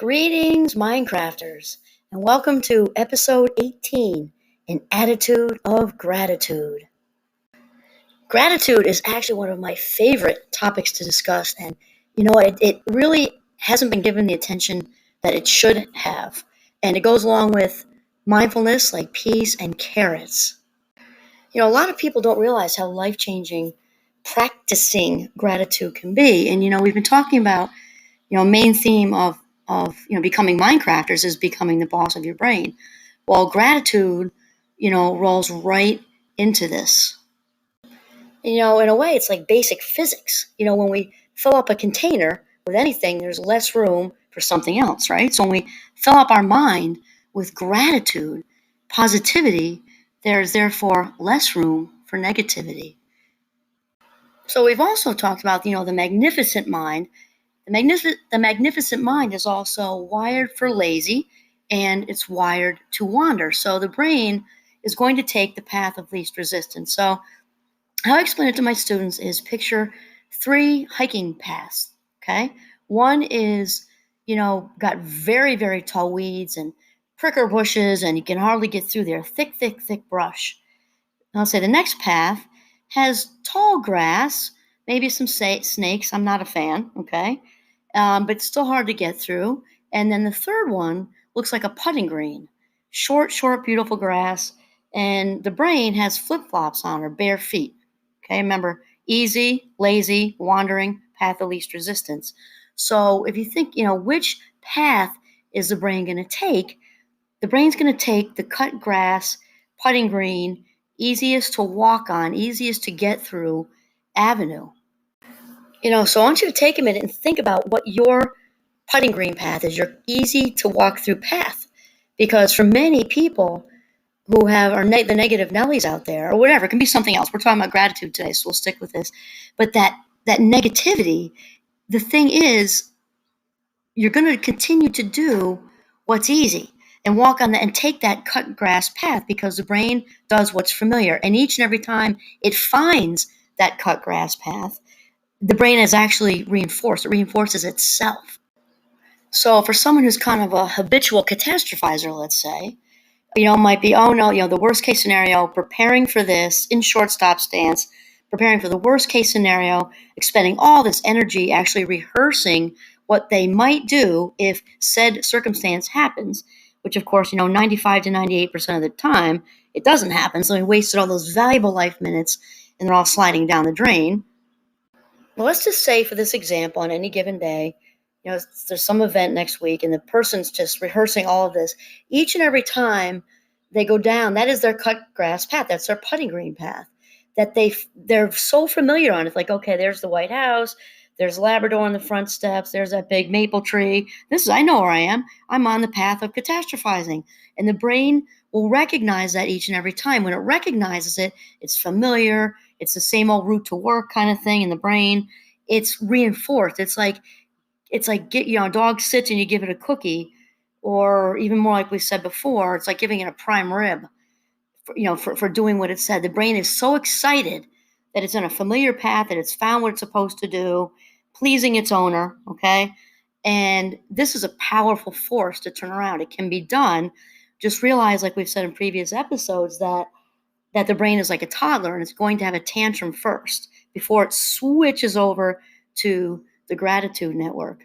Greetings, Minecrafters, and welcome to episode 18, An Attitude of Gratitude. Gratitude is actually one of my favorite topics to discuss, and you know what, it really hasn't been given the attention that it should have. And it goes along with mindfulness like peas and carrots. You know, a lot of people don't realize how life-changing practicing gratitude can be. And you know, we've been talking about, main theme of becoming Minecrafters is becoming the boss of your brain. Well, gratitude, rolls right into this. In a way, it's like basic physics. When we fill up a container with anything, there's less room for something else, right? So when we fill up our mind with gratitude, positivity, there's therefore less room for negativity. So we've also talked about, the magnificent mind. The magnificent mind is also wired for lazy, and it's wired to wander. So the brain is going to take the path of least resistance. So how I explain it to my students is picture 3 hiking paths, okay? One is, got very, very tall weeds and pricker bushes, and you can hardly get through there. Thick, thick, thick brush. And I'll say the next path has tall grass, maybe some snakes. I'm not a fan, okay? But it's still hard to get through. And then the third one looks like a putting green. Short, beautiful grass. And the brain has flip-flops on, or bare feet. Okay, remember, easy, lazy, wandering, path of least resistance. So if you think, which path is the brain going to take? The brain's going to take the cut grass, putting green, easiest to walk on, easiest to get through avenue. So I want you to take a minute and think about what your putting green path is, your easy to walk through path. Because for many people who have the negative Nellies out there, or whatever, it can be something else. We're talking about gratitude today, so we'll stick with this. But that negativity, the thing is, you're going to continue to do what's easy and walk on and take that cut grass path, because the brain does what's familiar. And each and every time it finds that cut grass path, the brain is actually reinforced. It reinforces itself. So for someone who's kind of a habitual catastrophizer, let's say, might be, the worst case scenario, preparing for this in shortstop stance, preparing for the worst case scenario, expending all this energy actually rehearsing what they might do if said circumstance happens, which of course, 95 to 98% of the time, it doesn't happen. So they wasted all those valuable life minutes and they're all sliding down the drain. Well, let's just say for this example, on any given day, there's some event next week and the person's just rehearsing all of this. Each and every time they go down, that is their cut grass path. That's their putting green path that they're so familiar on. It's like, okay, there's the White House. There's Labrador on the front steps. There's that big maple tree. I know where I am. I'm on the path of catastrophizing. And the brain will recognize that each and every time. When it recognizes it, it's familiar. It's the same old route to work kind of thing in the brain. It's reinforced. It's like a dog sits and you give it a cookie, or even more like we said before, it's like giving it a prime rib for doing what it said. The brain is so excited that it's on a familiar path, that it's found what it's supposed to do, pleasing its owner, okay? And this is a powerful force to turn around. It can be done. Just realize, like we've said in previous episodes, that the brain is like a toddler and it's going to have a tantrum first before it switches over to the gratitude network.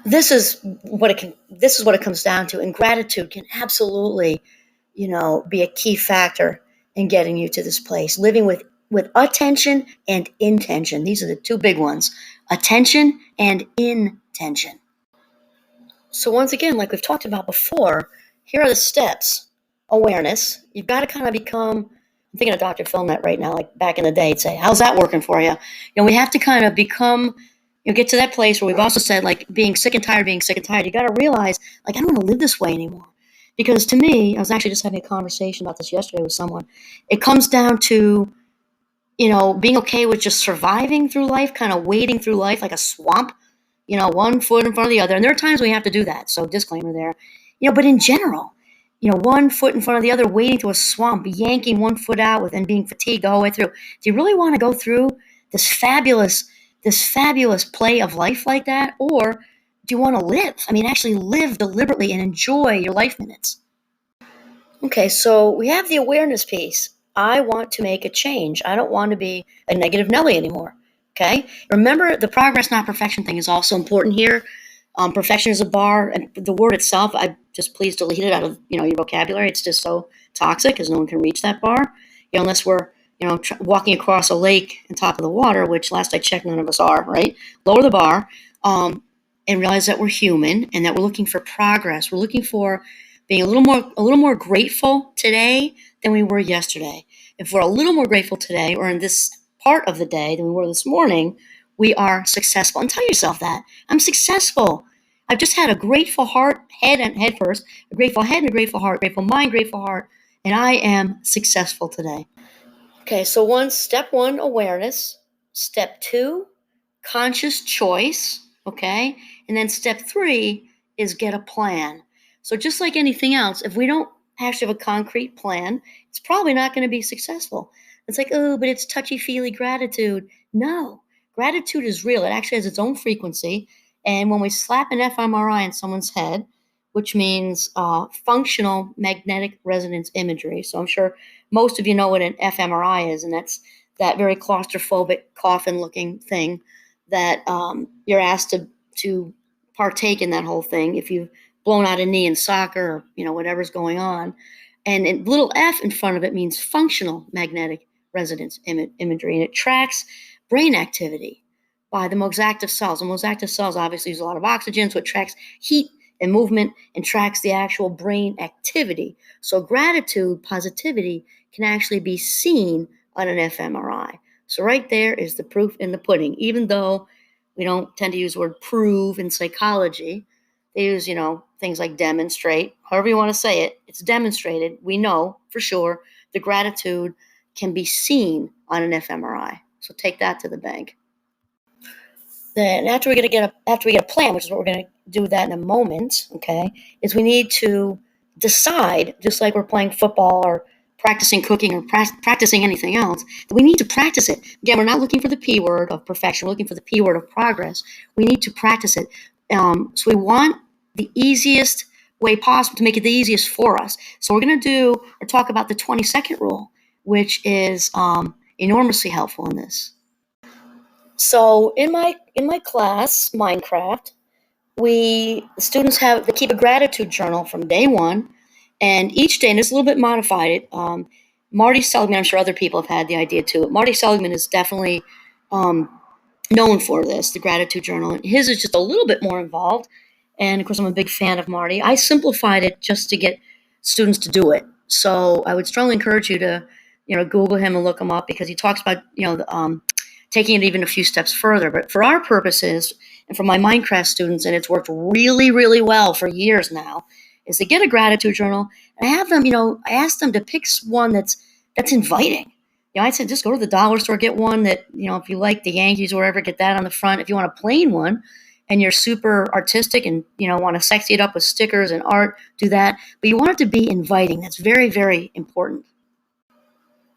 This is what it comes down to, and gratitude can absolutely, be a key factor in getting you to this place. Living with attention and intention. These are the 2 big ones: attention and intention. So once again, like we've talked about before, here are the steps. Awareness. You've got to kind of become, I'm thinking of Dr. Philnett right now, like back in the day, he'd say, how's that working for you? We have to kind of become, get to that place where we've also said, like, being sick and tired. You got to realize, like, I don't want to live this way anymore. Because to me, I was actually just having a conversation about this yesterday with someone. It comes down to, being okay with just surviving through life, kind of wading through life like a swamp, one foot in front of the other. And there are times we have to do that. So disclaimer there. But in general, one foot in front of the other, wading through a swamp, yanking one foot out and being fatigued all the way through. Do you really want to go through this fabulous play of life like that? Or do you want to live? I mean, actually live deliberately and enjoy your life minutes. Okay, so we have the awareness piece. I want to make a change. I don't want to be a negative Nelly anymore. Okay? Remember, the progress, not perfection thing is also important here. Perfection is a bar, and the word itself, I just please delete it out of your vocabulary. It's just so toxic because no one can reach that bar, unless we're walking across a lake on top of the water, which last I checked, none of us are. Right? Lower the bar, and realize that we're human and that we're looking for progress. We're looking for being a little more grateful today than we were yesterday. If we're a little more grateful today, or in this part of the day than we were this morning, we are successful. And tell yourself that I'm successful. I've just had a grateful head first, a grateful head and a grateful heart, grateful mind, grateful heart, and I am successful today. Okay, so step one, awareness. Step two, conscious choice. Okay, and then step three is get a plan. So just like anything else, if we don't actually have a concrete plan, it's probably not going to be successful. It's like, oh, but it's touchy-feely gratitude. No, gratitude is real. It actually has its own frequency. And when we slap an fMRI in someone's head, which means functional magnetic resonance imagery. So I'm sure most of you know what an fMRI is, and that's that very claustrophobic coffin-looking thing that you're asked to partake in that whole thing if you've blown out a knee in soccer or whatever's going on. And little f in front of it means functional magnetic resonance imagery, and it tracks brain activity by the most active cells. The most active cells obviously use a lot of oxygen, so it tracks heat and movement and tracks the actual brain activity. So gratitude, positivity can actually be seen on an fMRI. So right there is the proof in the pudding. Even though we don't tend to use the word prove in psychology, they use, things like demonstrate, however you want to say it. It's demonstrated. We know for sure the gratitude can be seen on an fMRI. So take that to the bank. Then after we get a plan, which is what we're going to do that in a moment, okay, is we need to decide, just like we're playing football or practicing cooking or practicing anything else, that we need to practice it. Again, we're not looking for the P word of perfection. We're looking for the P word of progress. We need to practice it. So we want the easiest way possible to make it the easiest for us. So we're going to talk about the 20-second rule, which is enormously helpful in this. So in my class, Minecraft, the students keep a gratitude journal from day one, and each day, and it's a little bit modified. Marty Seligman, I'm sure other people have had the idea too. Marty Seligman is definitely known for this, the gratitude journal. And his is just a little bit more involved. And of course, I'm a big fan of Marty. I simplified it just to get students to do it. So I would strongly encourage you to, Google him and look him up, because he talks about, taking it even a few steps further. But for our purposes, and for my Minecraft students, and it's worked really, really well for years now, is to get a gratitude journal. And I have them, I ask them to pick one that's inviting. I said, just go to the dollar store, get one that, if you like the Yankees or whatever, get that on the front. If you want a plain one and you're super artistic and, want to sexy it up with stickers and art, do that. But you want it to be inviting. That's very, very important.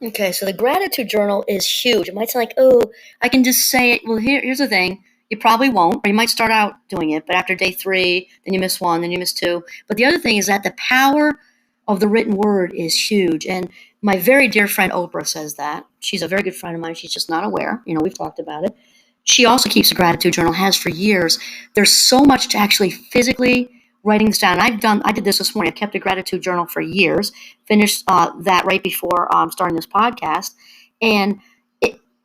Okay, so the gratitude journal is huge. It might sound like, oh, I can just say it. Well, here's the thing. You probably won't, or you might start out doing it, but after day 3, then you miss 1, then you miss 2. But the other thing is that the power of the written word is huge. And my very dear friend Oprah says that. She's a very good friend of mine. She's just not aware. We've talked about it. She also keeps a gratitude journal, has for years. There's so much to actually physically writing this down. I did this morning. I kept a gratitude journal for years. Finished that right before starting this podcast. And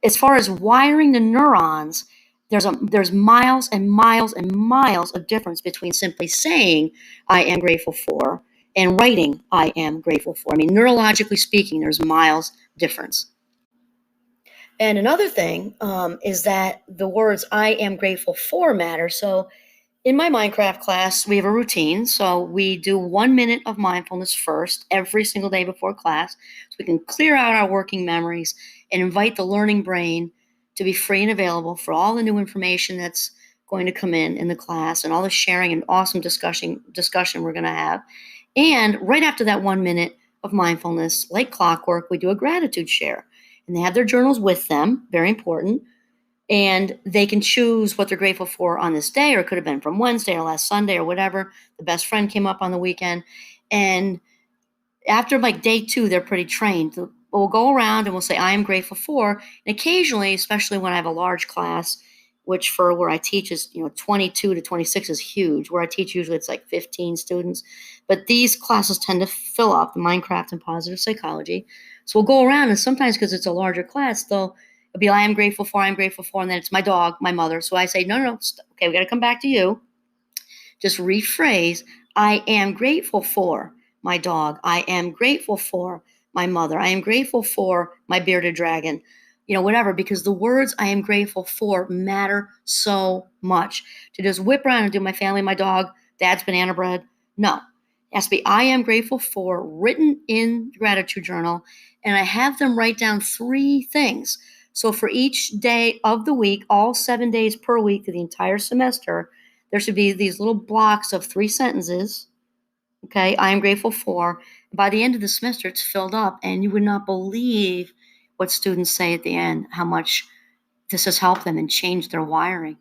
as far as wiring the neurons, there's miles and miles and miles of difference between simply saying I am grateful for and writing I am grateful for. I mean, neurologically speaking, there's miles difference. And another thing is that the words I am grateful for matter. So in my Minecraft class, we have a routine. So we do 1 minute of mindfulness first every single day before class, so we can clear out our working memories and invite the learning brain to be free and available for all the new information that's going to come in the class, and all the sharing and awesome discussion we're going to have. And right after that 1 minute of mindfulness, like clockwork, we do a gratitude share. And they have their journals with them, very important. And they can choose what they're grateful for on this day, or it could have been from Wednesday or last Sunday or whatever. The best friend came up on the weekend. And after like day 2, they're pretty trained. We'll go around and we'll say, I am grateful for. And occasionally, especially when I have a large class, which for where I teach is, 22 to 26 is huge. Where I teach, usually it's like 15 students. But these classes tend to fill up, the Minecraft and positive psychology. So we'll go around, and sometimes because it's a larger class, it'll be, I am grateful for, and then it's my dog, my mother. So I say, no, okay, we got to come back to you. Just rephrase, I am grateful for my dog. I am grateful for my mother. I am grateful for my bearded dragon, whatever, because the words I am grateful for matter so much. To just whip around and do my family, my dog, dad's banana bread. No, it has to be I am grateful for written in gratitude journal. And I have them write down 3 things. So for each day of the week, all 7 days per week through the entire semester, there should be these little blocks of 3 sentences. Okay, I am grateful for. By the end of the semester, it's filled up, and you would not believe what students say at the end, how much this has helped them and changed their wiring.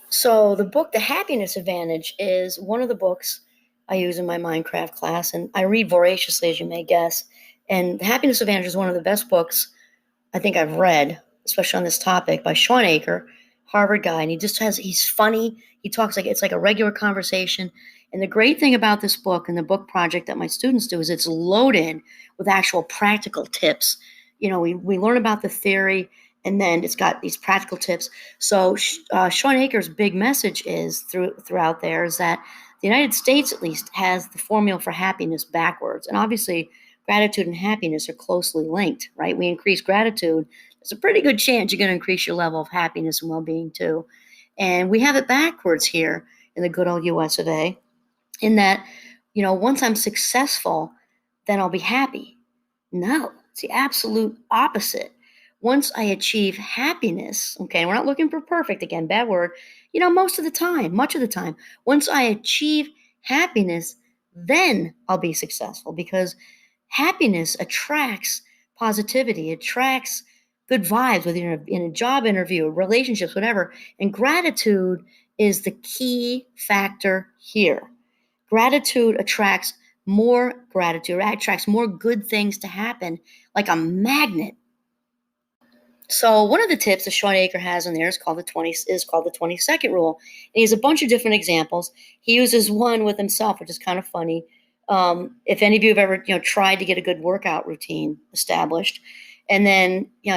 So the book, The Happiness Advantage, is one of the books I use in my Minecraft class, and I read voraciously, as you may guess. And The Happiness Advantage is one of the best books I think I've read, especially on this topic, by Sean Aker, Harvard guy. And he's funny. He talks like it's like a regular conversation. And the great thing about this book and the book project that my students do is it's loaded with actual practical tips. We learn about the theory, and then it's got these practical tips. So Sean Aker's big message is throughout there is that the United States, at least, has the formula for happiness backwards. And obviously, gratitude and happiness are closely linked, right? We increase gratitude, there's a pretty good chance you're going to increase your level of happiness and well-being too. And we have it backwards here in the good old US of A, in that, once I'm successful, then I'll be happy. No, it's the absolute opposite. Once I achieve happiness, okay, we're not looking for perfect again, bad word, much of the time, once I achieve happiness, then I'll be successful, because happiness attracts positivity, attracts good vibes, whether you're in a job interview, relationships, whatever. And gratitude is the key factor here. Gratitude attracts more good things to happen, like a magnet. So one of the tips that Sean Aker has in there is called the 20-second rule. And he has a bunch of different examples. He uses one with himself, which is kind of funny. If any of you have ever tried to get a good workout routine established, and then you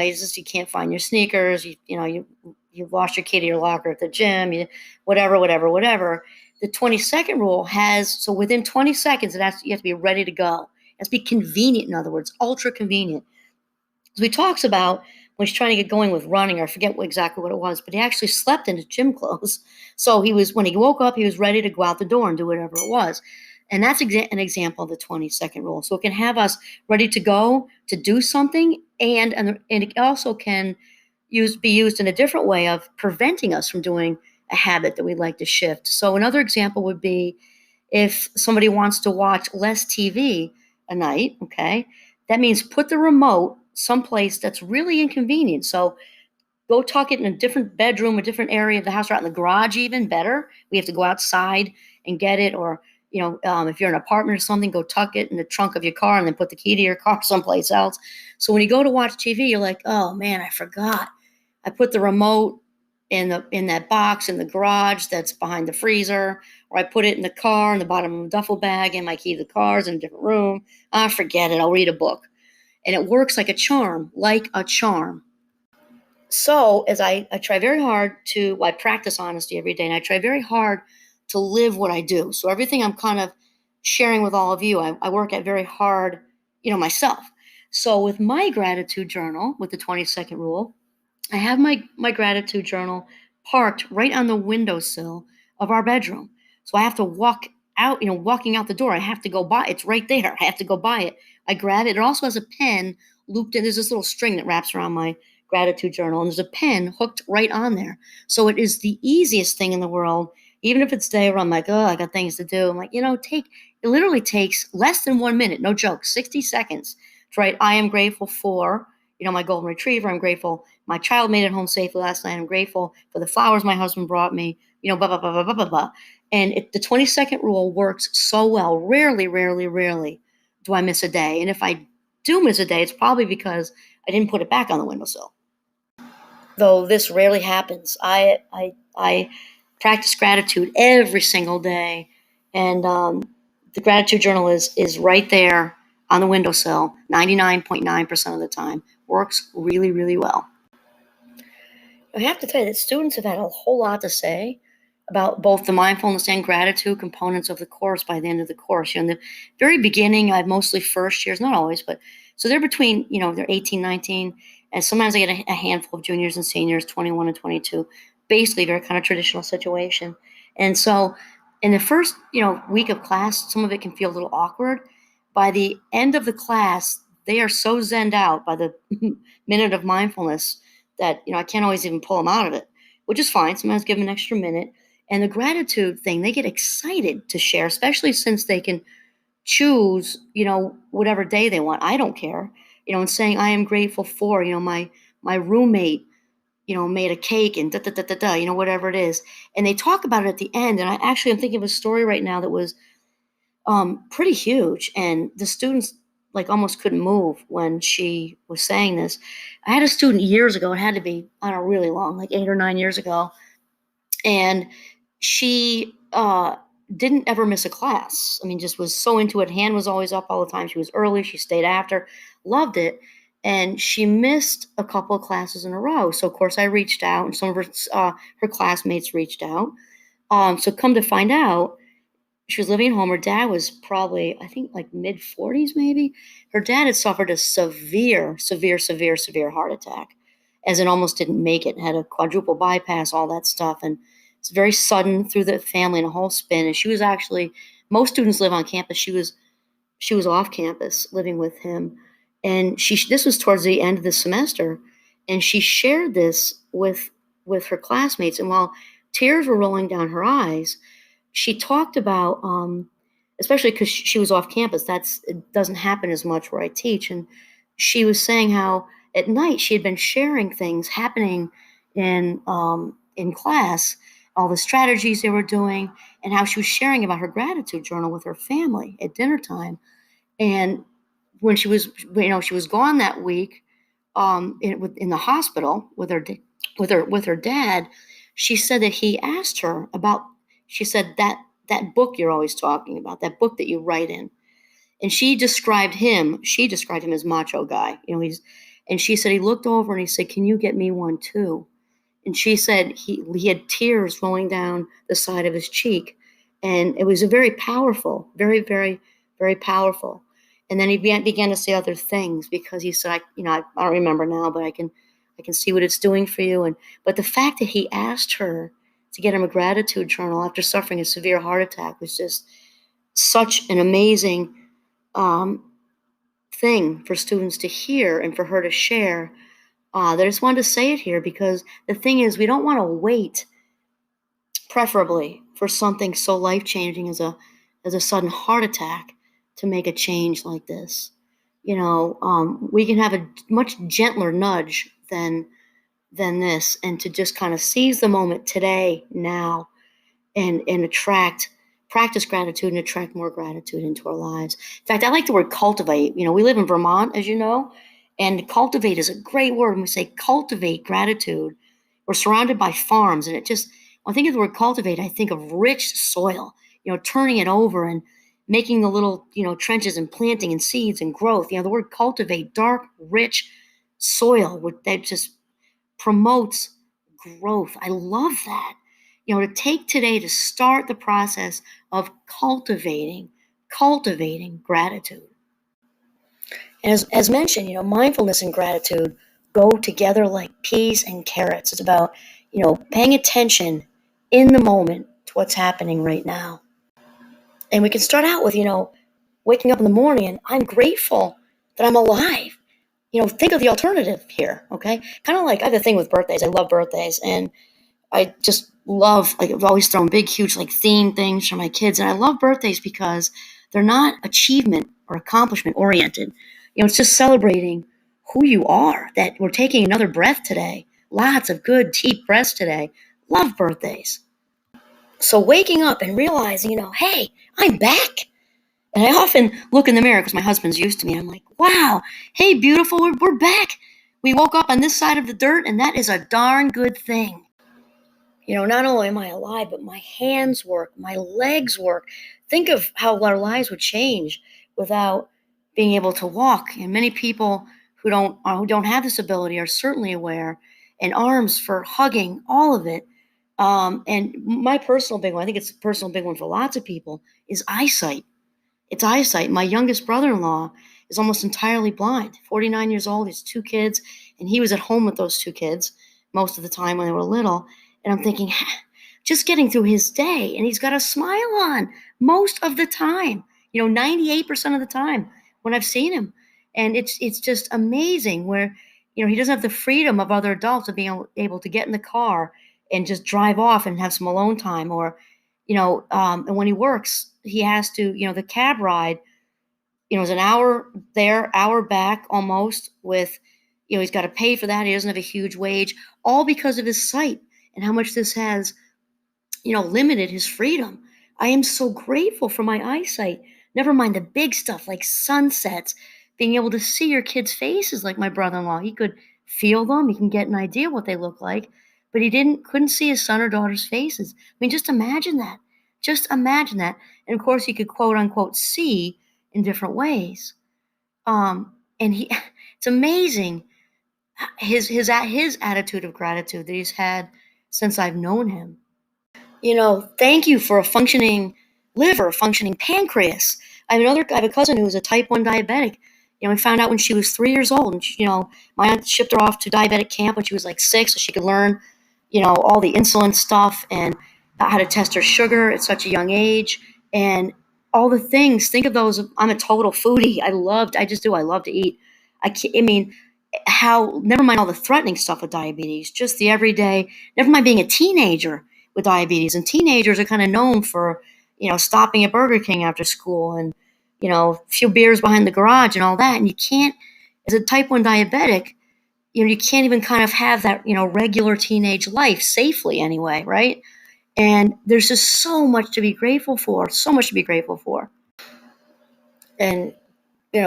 can't find your sneakers, you've lost your key to your locker at the gym, whatever. The 20-second rule so within 20 seconds, you have to be ready to go. It has to be convenient, in other words, ultra convenient. So he talks about when he's trying to get going with running, or I forget exactly what it was, but he actually slept in his gym clothes. So when he woke up, he was ready to go out the door and do whatever it was. And that's an example of the 20-second rule. So it can have us ready to go to do something, and it also can be used in a different way of preventing us from doing a habit that we'd like to shift. So another example would be if somebody wants to watch less TV a night, okay, that means put the remote someplace that's really inconvenient. So go tuck it in a different bedroom, a different area of the house, or out in the garage, even better. We have to go outside and get it, or if you're in an apartment or something, go tuck it in the trunk of your car and then put the key to your car someplace else. So when you go to watch TV, you're like, oh man, I forgot. I put the remote in that box in the garage that's behind the freezer, or I put it in the car in the bottom of a duffel bag, and my key to the car is in a different room. Forget it. I'll read a book. And it works like a charm. So as I try very hard I practice honesty every day, and I try very hard to live what I do. So everything I'm kind of sharing with all of you, I work at very hard, myself. So with my gratitude journal, with the 20-second rule, I have my gratitude journal parked right on the windowsill of our bedroom. So I have to walk out, walking out the door, I have to go by. It's right there. I have to go by it. I grab it. It also has a pen looped in. There's this little string that wraps around my gratitude journal, and there's a pen hooked right on there. So it is the easiest thing in the world. Even if it's day where I'm like, oh, I got things to do. I'm like, it literally takes less than 1 minute, no joke, 60 seconds to write, I am grateful for, my golden retriever. I'm grateful my child made it home safely last night. I'm grateful for the flowers my husband brought me, blah, blah, blah, blah, blah, blah, blah. And the 20-second rule works so well. Rarely, rarely, rarely do I miss a day. And if I do miss a day, it's probably because I didn't put it back on the windowsill. Though this rarely happens, I practice gratitude every single day, and the gratitude journal is right there on the windowsill 99.9% of the time. Works really, really well. I have to tell you that students have had a whole lot to say about both the mindfulness and gratitude components of the course by the end of the course. In the very beginning, I had mostly first years, not always, but so they're between, they're 18, 19, and sometimes I get a handful of juniors and seniors, 21 and 22, basically very kind of traditional situation. And so in the first, week of class, some of it can feel a little awkward. By the end of the class, they are so zenned out by the minute of mindfulness that, I can't always even pull them out of it, which is fine. Sometimes give them an extra minute. And the gratitude thing, they get excited to share, especially since they can choose, whatever day they want. I don't care, and saying I am grateful for, my roommate, made a cake and da da da da da, whatever it is. And they talk about it at the end. And I'm thinking of a story right now that was pretty huge. And the students like almost couldn't move when she was saying this. I had a student years ago. It had to be, I don't know, really long, like 8 or 9 years ago. And she didn't ever miss a class. I mean, just was so into it. Hand was always up all the time. She was early. She stayed after, loved it. And she missed a couple of classes in a row. So, of course, I reached out, and some of her classmates reached out. So come to find out, she was living at home. Her dad was probably, I think, like mid-40s maybe. Her dad had suffered a severe, severe, severe, severe heart attack, as in almost didn't make it, had a quadruple bypass, all that stuff. And it's very sudden through the family and a whole spin. And she was actually, most students live on campus. She was off campus living with him. And this was towards the end of the semester. And she shared this with her classmates. And while tears were rolling down her eyes, she talked about, especially because she was off campus, it doesn't happen as much where I teach. And she was saying how at night she had been sharing things happening in class, all the strategies they were doing, and how she was sharing about her gratitude journal with her family at dinner time. And when she was gone that week, in the hospital with her dad, she said that he asked her about. She said that book you're always talking about, that book that you write in, and she described him as macho guy. And she said he looked over and he said, "Can you get me one too?" And she said he had tears rolling down the side of his cheek, and it was a very powerful, very, very, very powerful. And then he began to say other things because he said, I don't remember now, but I can see what it's doing for you. But the fact that he asked her to get him a gratitude journal after suffering a severe heart attack was just such an amazing thing for students to hear and for her to share. That I just wanted to say it here because the thing is, we don't want to wait, preferably, for something so life-changing as a sudden heart attack to make a change like this. We can have a much gentler nudge than this, and to just kind of seize the moment today, now, and practice gratitude and attract more gratitude into our lives. In fact, I like the word cultivate. We live in Vermont, as you know, and cultivate is a great word. When we say cultivate gratitude, we're surrounded by farms, and when I think of the word cultivate, I think of rich soil, turning it over and making the little, trenches and planting and seeds and growth. The word cultivate, dark, rich soil that just promotes growth. I love that. To take today to start the process of cultivating gratitude. As mentioned, mindfulness and gratitude go together like peas and carrots. It's about, paying attention in the moment to what's happening right now. And we can start out with, waking up in the morning and I'm grateful that I'm alive. Think of the alternative here, okay? Kind of like I have a thing with birthdays. I love birthdays, and I just love, I've always thrown big, huge, theme things for my kids. And I love birthdays because they're not achievement or accomplishment oriented. It's just celebrating who you are, that we're taking another breath today. Lots of good, deep breaths today. Love birthdays. So waking up and realizing, hey, I'm back. And I often look in the mirror because my husband's used to me. I'm like, wow, hey, beautiful, we're back. We woke up on this side of the dirt, and that is a darn good thing. Not only am I alive, but my hands work, my legs work. Think of how our lives would change without being able to walk. And many people who don't have this ability are certainly aware. And arms for hugging, all of it. And my personal big one, I think it's a personal big one for lots of people, is eyesight. It's eyesight. My youngest brother-in-law is almost entirely blind, 49 years old. He has 2 kids, and he was at home with those 2 kids most of the time when they were little. And I'm thinking, just getting through his day, and he's got a smile on most of the time, 98% of the time when I've seen him. And it's just amazing where, he doesn't have the freedom of other adults of being able to get in the car and just drive off and have some alone time, or, and when he works, he has to, the cab ride, is an hour there, hour back almost with, he's got to pay for that. He doesn't have a huge wage, all because of his sight and how much this has, limited his freedom. I am so grateful for my eyesight. Never mind the big stuff like sunsets, being able to see your kids' faces like my brother-in-law. He could feel them. He can get an idea what they look like, but he couldn't see his son or daughter's faces. I mean, just imagine that. Just imagine that. And of course, he could quote unquote see in different ways. And it's amazing his attitude of gratitude that he's had since I've known him. Thank you for a functioning liver, functioning pancreas. I have a cousin who was a type 1 diabetic. We found out when she was 3 years old, and my aunt shipped her off to diabetic camp when she was like 6, so she could learn, all the insulin stuff and how to test her sugar at such a young age and all the things. Think of those. I'm a total foodie. I love to eat. Never mind all the threatening stuff with diabetes, just the everyday, never mind being a teenager with diabetes. And teenagers are kind of known for, stopping at Burger King after school and, a few beers behind the garage and all that. And you can't, as a type 1 diabetic, you can't even kind of have that, regular teenage life safely anyway, right? And there's just so much to be grateful for, And,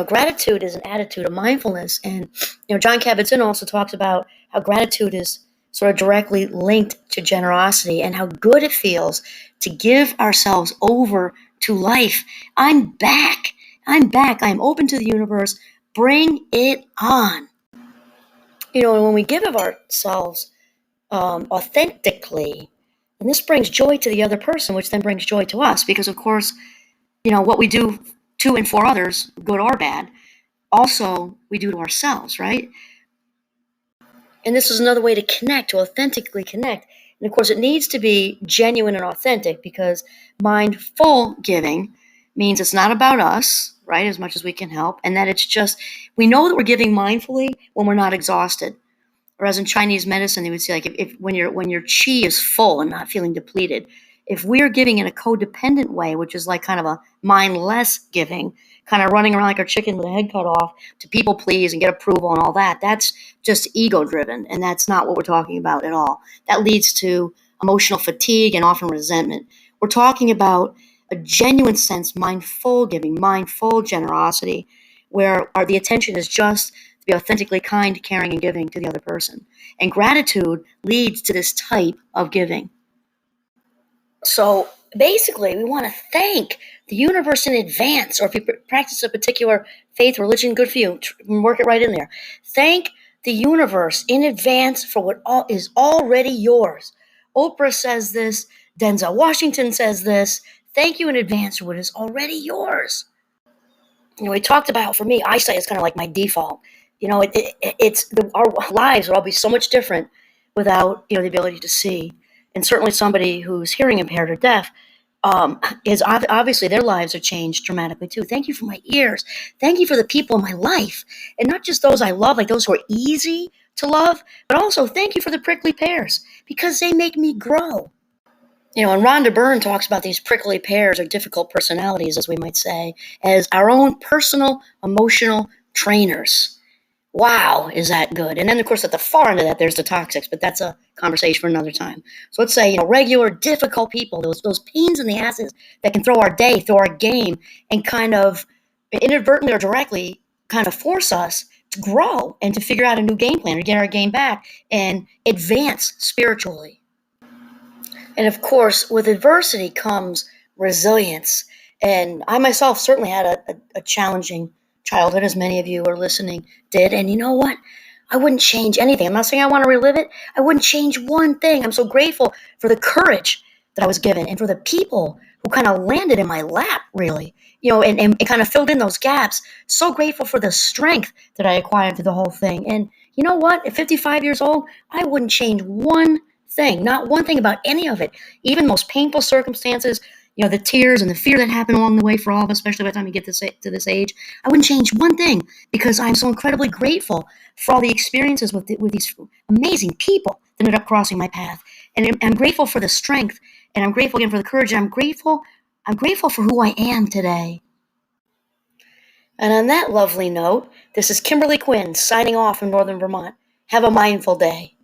gratitude is an attitude of mindfulness. And, John Kabat-Zinn also talks about how gratitude is sort of directly linked to generosity and how good it feels to give ourselves over to life. I'm back. I'm open to the universe. Bring it on. And when we give of ourselves authentically, and this brings joy to the other person, which then brings joy to us, because of course, what we do to and for others, good or bad, also we do to ourselves, right? And this is another way to connect, to authentically connect. And of course, it needs to be genuine and authentic, because mindful giving means it's not about us, right, as much as we can help, and that it's just, we know that we're giving mindfully when we're not exhausted. Or as in Chinese medicine, they would say, like, if when your qi is full and not feeling depleted, if we're giving in a codependent way, which is like kind of a mindless giving, kind of running around like our chicken with a head cut off to people please and get approval and all that, that's just ego driven, and that's not what we're talking about at all. That leads to emotional fatigue and often resentment. We're talking about a genuine sense, mindful giving, mindful generosity, where the attention is just to be authentically kind, caring, and giving to the other person. And gratitude leads to this type of giving. So basically, we want to thank the universe in advance, or if you practice a particular faith, religion, good for you, work it right in there. Thank the universe in advance for what is already yours. Oprah says this. Denzel Washington says this. Thank you in advance for what is already yours. We talked about, for me, eyesight is kind of like my default. Our lives would all be so much different without, the ability to see. And certainly somebody who's hearing impaired or deaf, is obviously their lives are changed dramatically too. Thank you for my ears. Thank you for the people in my life. And not just those I love, like those who are easy to love, but also thank you for the prickly pears, because they make me grow. And Rhonda Byrne talks about these prickly pears, or difficult personalities, as we might say, as our own personal emotional trainers, wow, is that good? And then, of course, at the far end of that, there's the toxics, but that's a conversation for another time. So let's say, regular, difficult people, those pains in the asses that can throw our day, throw our game, and kind of inadvertently or directly kind of force us to grow and to figure out a new game plan or get our game back and advance spiritually. And of course, with adversity comes resilience. And I myself certainly had a challenging childhood, as many of you who are listening did. And you know what? I wouldn't change anything. I'm not saying I want to relive it. I wouldn't change one thing. I'm so grateful for the courage that I was given and for the people who kind of landed in my lap, really, and kind of filled in those gaps. So grateful for the strength that I acquired through the whole thing. And you know what? At 55 years old, I wouldn't change one thing, not one thing about any of it, even the most painful circumstances, the tears and the fear that happen along the way for all of us, especially by the time you get to this age. I wouldn't change one thing because I'm so incredibly grateful for all the experiences with these amazing people that ended up crossing my path. And I'm grateful for the strength, and I'm grateful again for the courage, and I'm grateful for who I am today. And on that lovely note, this is Kimberly Quinn signing off from Northern Vermont. Have a mindful day.